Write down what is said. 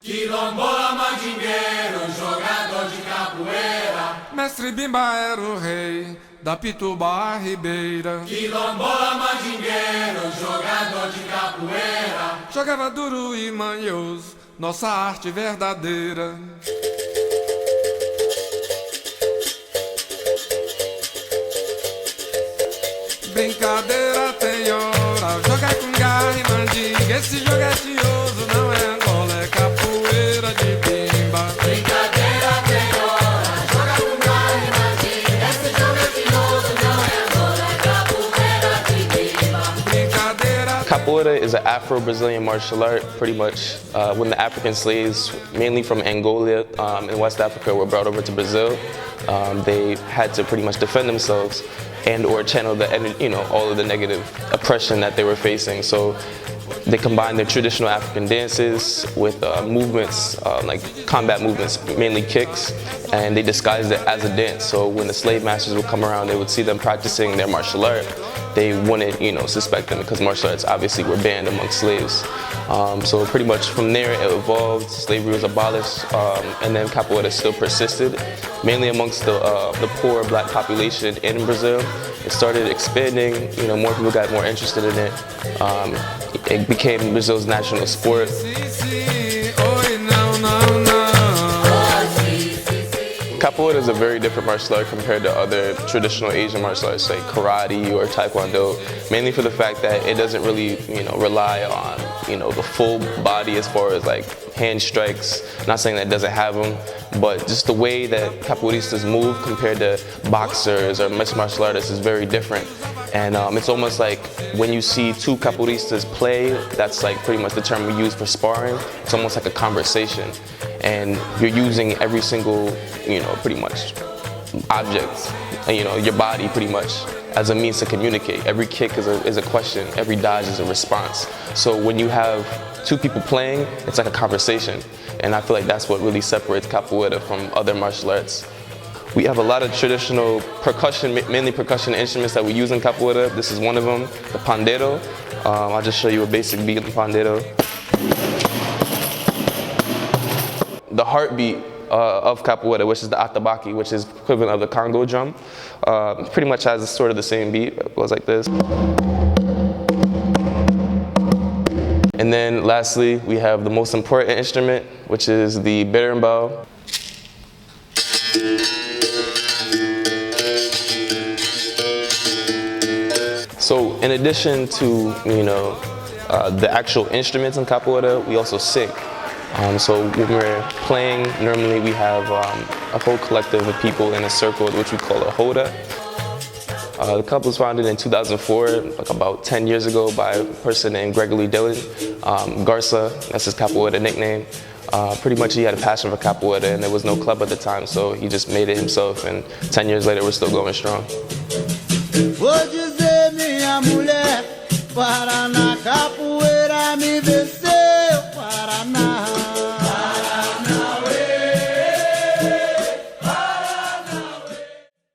Quilombola, mandingueiro, jogador de capoeira. Mestre Bimba era o rei da Pitubá Ribeira. Quilombola, mandingueiro, jogador de capoeira. Jogava duro e manhoso, nossa arte verdadeira. Brincadeira tem hora, joga com garra e mandinga. Esse jogo é tioso, não é Angola, é capoeira de Bimba. Brincadeira tem hora, joga com garra e mandinga. Esse jogo é tioso, não é Angola, é capoeira de Bimba. Brincadeira. Capoeira is an Afro-Brazilian martial art, pretty much. When the African slaves, mainly from Angola in West Africa, were brought over to Brazil, they had to pretty much defend themselves and or channel the energy, all of the negative oppression that they were facing. So they combined their traditional African dances with movements, like combat movements, mainly kicks, and they disguised it as a dance. So when the slave masters would come around, they would see them practicing their martial art. They wouldn't, suspect them because martial arts obviously were banned among slaves. So pretty much from there it evolved, slavery was abolished, and then capoeira still persisted, mainly amongst the poor black population in Brazil. It started expanding, more people got more interested in it. It became Brazil's national sport. Capoeira is a very different martial art compared to other traditional Asian martial arts like karate or taekwondo, mainly for the fact that it doesn't really, rely on, the full body as far as like hand strikes. Not saying that it doesn't have them, but just the way that capoeiristas move compared to boxers or mixed martial artists is very different. And it's almost like when you see two capoeiristas play, that's like pretty much the term we use for sparring. It's almost like a conversation. And you're using every single, pretty much object, your body pretty much as a means to communicate. Every kick is a question, every dodge is a response. So when you have two people playing, it's like a conversation. And I feel like that's what really separates capoeira from other martial arts. We have a lot of traditional percussion, mainly percussion instruments that we use in capoeira. This is one of them, the pandeiro. I'll just show you a basic beat of the pandeiro. The heartbeat of capoeira, which is the atabaque, which is equivalent of the Congo drum, pretty much has sort of the same beat. It goes like this. And then lastly, we have the most important instrument, which is the berimbau. So in addition to, the actual instruments in capoeira, we also sing. So when we're playing, normally we have a whole collective of people in a circle, which we call a roda. The club was founded in 2004, like about 10 years ago, by a person named Gregory Dillon. Garza, that's his capoeira nickname. Pretty much he had a passion for capoeira and there was no club at the time, so he just made it himself, and 10 years later we're still going strong. Vou dizer minha mulher, para na casa.